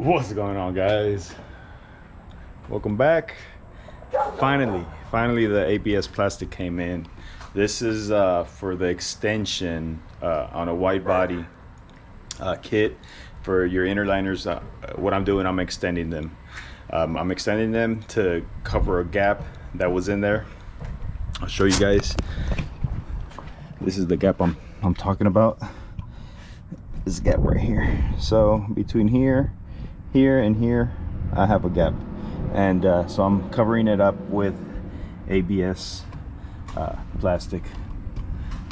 What's going on, guys? Welcome back. Finally the ABS plastic came in. This is for the extension on a wide body kit for your inner liners. What I'm doing, I'm extending them. I'm extending them to cover a gap that was in there. I'll show you guys. This is the gap I'm talking about. This gap right here. So between here and here, I have a gap, and so I'm covering it up with ABS plastic,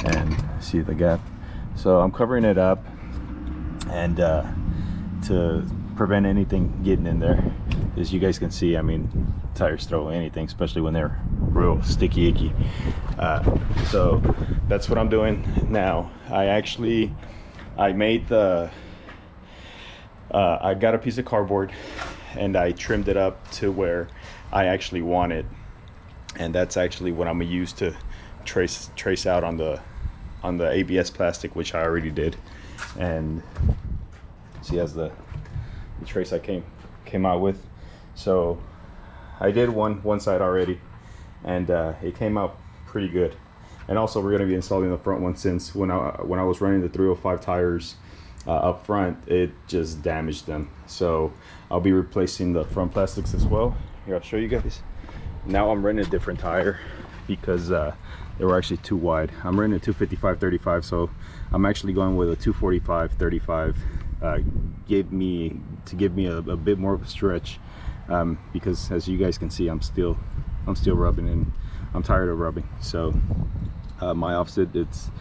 and see the gap. So I'm covering it up, and to prevent anything getting in there. As you guys can see, I mean, tires throw anything, especially when they're real sticky icky. So that's what I'm doing now. I made the I got a piece of cardboard and I trimmed it up to where I actually want it, and that's actually what I'm gonna use to trace out on the ABS plastic, which I already did. And see, as the trace I came out with. So I did one side already, and it came out pretty good. And also, we're going to be installing the front one, since when I was running the 305 tires up front, it just damaged them. So I'll be replacing the front plastics as well. Here, I'll show you guys. Now I'm running a different tire because they were actually too wide. I'm running a 255/35, so I'm actually going with a 245/35. Give me a bit more of a stretch, because as you guys can see, I'm still rubbing, and I'm tired of rubbing. So my offset, it's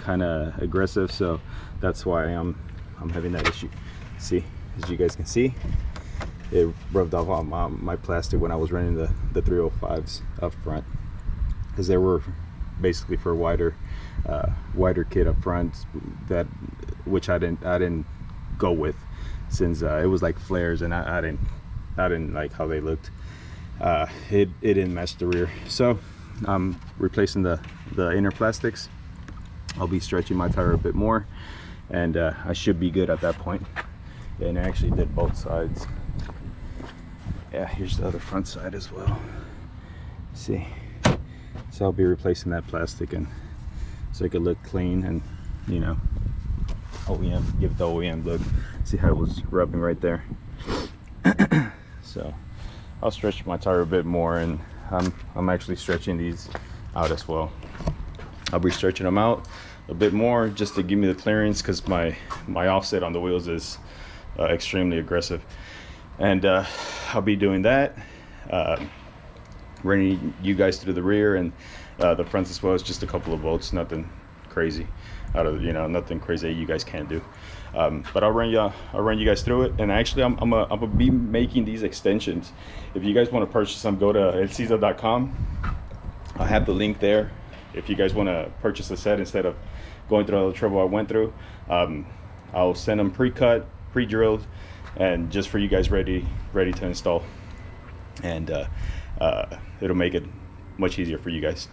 kind of aggressive, so that's why I'm having that issue. See, as you guys can see, it rubbed off on my plastic when I was running the 305s up front, because they were basically for wider kit up front, which I didn't go with, since it was like flares, and I didn't like how they looked. It didn't match the rear, so I'm replacing the inner plastics. I'll be stretching my tire a bit more, and I should be good at that point. And I actually did both sides. Yeah, here's the other front side as well. See, so I'll be replacing that plastic, and so it could look clean, and you know, OEM, give it the OEM look. See how it was rubbing right there. So I'll stretch my tire a bit more, and I'm actually stretching these out as well. I'll be stretching them out a bit more just to give me the clearance, because my offset on the wheels is extremely aggressive. And I'll be doing that, running you guys through the rear and the fronts as well. It's just a couple of bolts, nothing crazy nothing crazy you guys can't do. But I'll run you guys through it. And actually, I'm gonna be making these extensions. If you guys want to purchase them, go to elciza.com. I have the link there. If you guys want to purchase a set instead of going through all the trouble I went through, I'll send them pre-cut, pre-drilled, and just for you guys ready to install. And it'll make it much easier for you guys.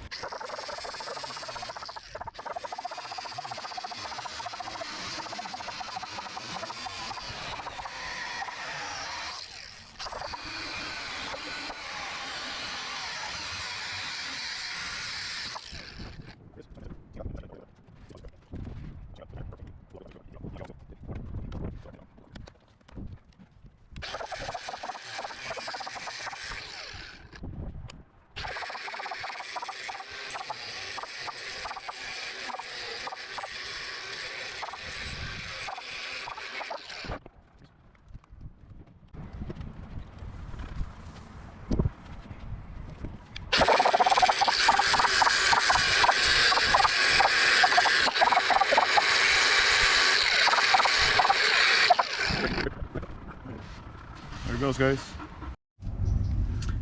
There it goes, guys.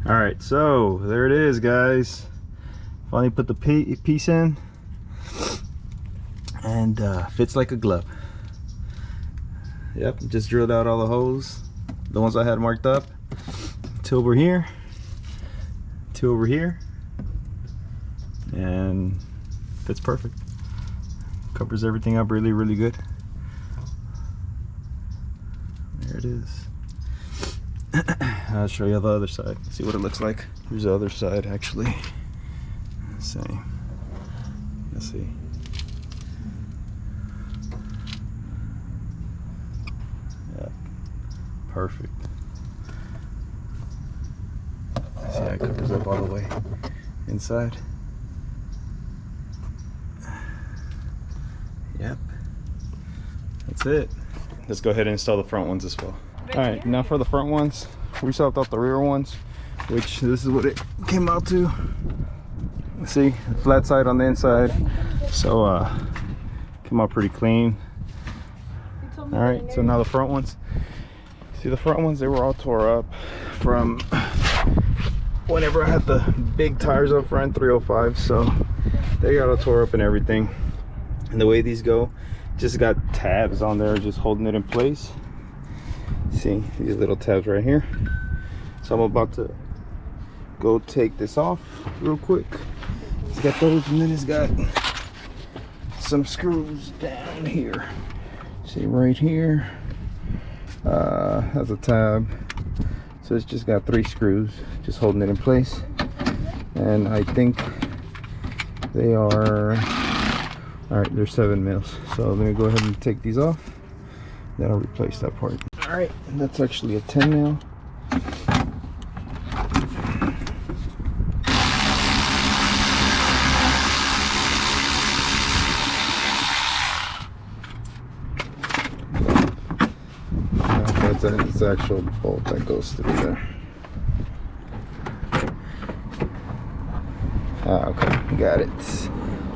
All right, so there it is, guys. Finally put the piece in, and fits like a glove. Yep, just drilled out all the holes, the ones I had marked up. Two over here, two over here, and fits perfect. Covers everything up really good. There There it is. I'll show you the other side. See what it looks like. Here's the other side, actually. Let's see. Let's see. Yeah, perfect. See how it covers up all the way inside. Yep. That's it. Let's go ahead and install the front ones as well. All right, now for the front ones, we swapped out the rear ones, which this is what it came out to. See, flat side on the inside. So came out pretty clean. All right, so now the front ones. See, the front ones, they were all tore up from whenever I had the big tires up front, 305. So they got all tore up and everything. And the way these go, just got tabs on there just holding it in place. See these little tabs right here. So I'm about to go take this off real quick. It's got those, and then it's got some screws down here. See right here, that's a tab. So it's just got 3 screws just holding it in place, and I think they are, all right, they're 7 mils. So let me go ahead and take these off, then I'll replace that part. All right, and that's actually a 10 mil. That's the actual bolt that goes through there. Ah, okay, got it.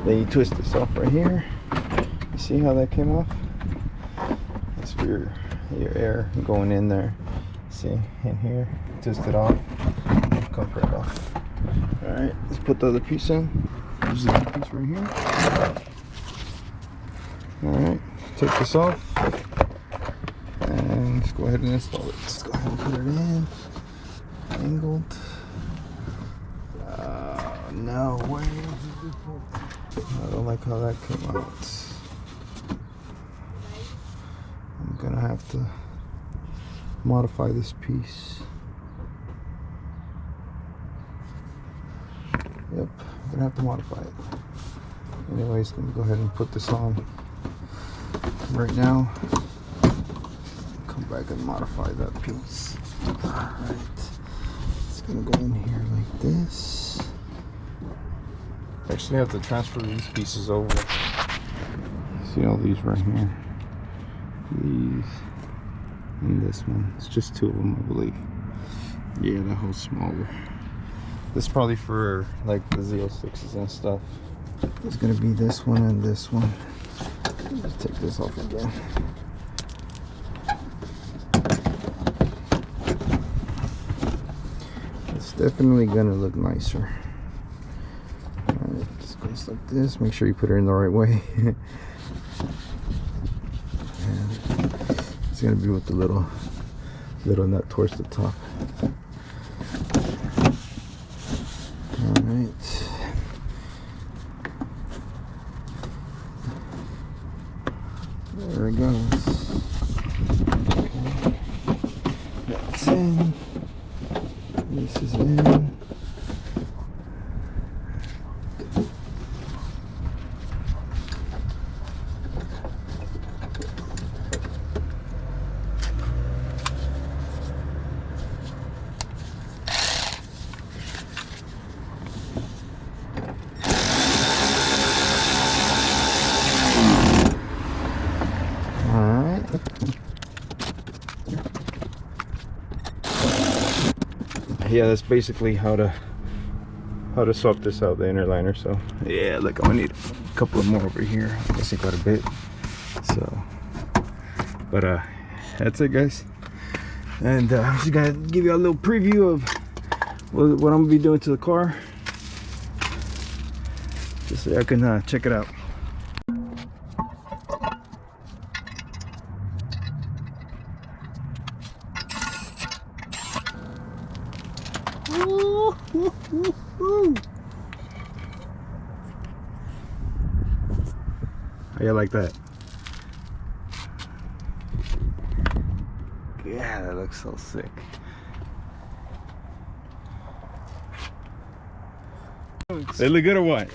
Then you twist this off right here. You see how that came off? That's for your air going in there. See, in here, twist it off, it comes right off. All right, let's put the other piece in. There's the other piece right here. All right, take this off. And let's go ahead and install it. Let's go ahead and put it in. Angled. No way. I don't like how that came out. I'm gonna have to modify this piece. Yep, I'm gonna have to modify it. Anyways, let me go ahead and put this on right now. Come back and modify that piece. Alright, it's gonna go in here like this. Actually, I have to transfer these pieces over. See all these right here? These and this one. It's just 2 of them, I believe. Yeah, that whole smaller. This is probably for like the Z06s and stuff. There's gonna be this one and this one. Let's take this off again. It's definitely gonna look nicer. Alright, just goes like this. Make sure you put it in the right way. And it's gonna be with the little nut towards the top. Alright. There it goes. Okay. That's in. This is in. Yeah, that's basically how to swap this out, the inner liner. So yeah, look, I'm gonna need a couple of more over here. I guess I got a bit. So, but that's it, guys. And I'm just gonna give you a little preview of what I'm gonna be doing to the car, just so I can check it out. How you like that? Yeah, that looks so sick. They look good or what?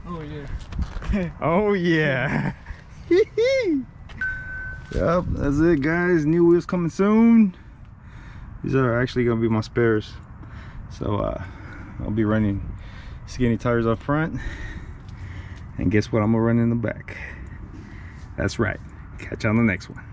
Oh yeah. Oh yeah. Yep, that's it guys. New wheels coming soon. These are actually gonna be my spares. So I'll be running skinny tires up front. And guess what I'm gonna run in the back? That's right. Catch you on the next one.